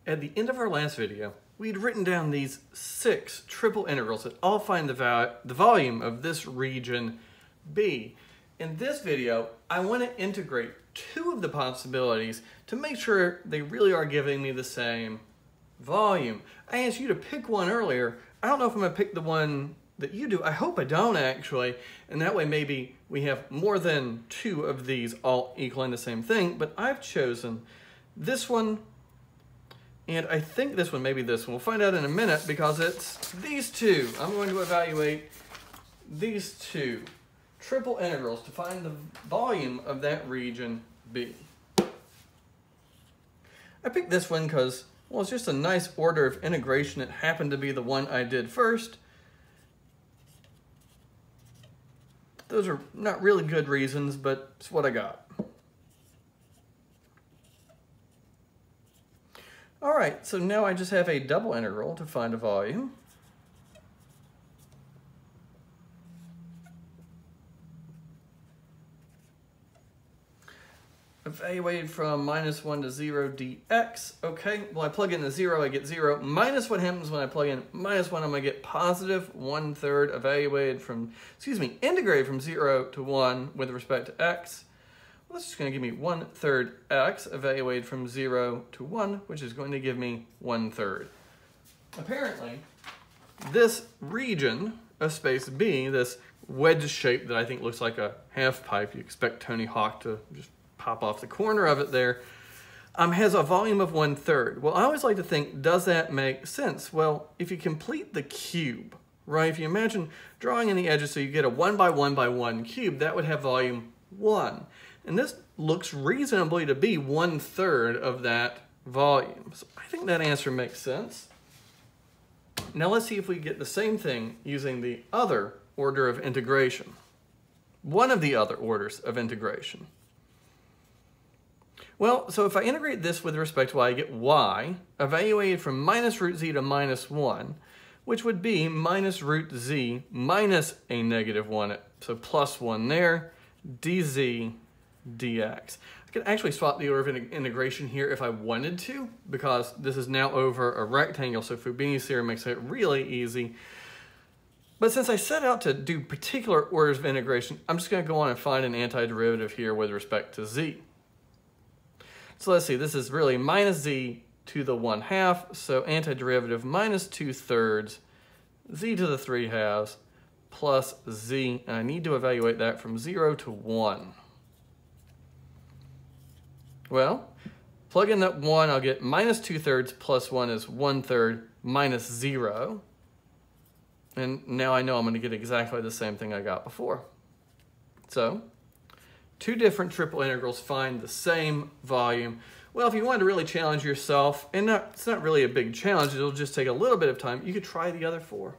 At the end of our last video, we'd written down these 6 triple integrals that all find the volume of this region B. In this video, I want to integrate 2 of the possibilities to make sure they really are giving me the same volume. I asked you to pick one earlier. I don't know if I'm going to pick the one that you do. I hope I don't, actually. And that way maybe we have more than 2 of these all equaling the same thing. But I've chosen this one, and I think this one, maybe this one. We'll find out in a minute because it's these 2. I'm going to evaluate these 2 triple integrals to find the volume of that region B. I picked this one because, well, it's just a nice order of integration. It happened to be the one I did first. Those are not really good reasons, but it's what I got. All right, so now I just have a double integral to find a volume. Evaluated from -1 to 0 dx. Okay, well, I plug in the 0, I get 0. Minus what happens when I plug in -1, I'm going to get positive 1/3 evaluated from, integrated from 0 to 1 with respect to x. Well, that's just going to give me 1/3 x evaluated from 0 to 1, which is going to give me 1/3. Apparently, this region of space B, this wedge shape that I think looks like a half pipe, you expect Tony Hawk to just pop off the corner of it there, has a volume of 1/3. Well, I always like to think, does that make sense? Well, if you complete the cube, right, if you imagine drawing in the edges so you get a 1 by 1 by 1 cube, that would have volume 1. And this looks reasonably to be 1/3 of that volume. So I think that answer makes sense. Now let's see if we get the same thing using the other order of integration. One of the other orders of integration. Well, so if I integrate this with respect to y, I get y evaluated from minus root z to -1, which would be minus root z minus a -1, so plus 1 there, dz dx. I could actually swap the order of integration here if I wanted to, because this is now over a rectangle, so Fubini's theorem makes it really easy. But since I set out to do particular orders of integration, I'm just going to go on and find an antiderivative here with respect to z. So let's see, this is really minus z to the 1/2, so antiderivative minus 2/3, z to the 3/2 plus z, and I need to evaluate that from 0 to 1. Well, plug in that 1, I'll get minus 2/3 plus 1 is 1/3 minus 0. And now I know I'm going to get exactly the same thing I got before. So, 2 different triple integrals find the same volume. Well, if you wanted to really challenge yourself, and it's not really a big challenge, it'll just take a little bit of time, you could try the other 4.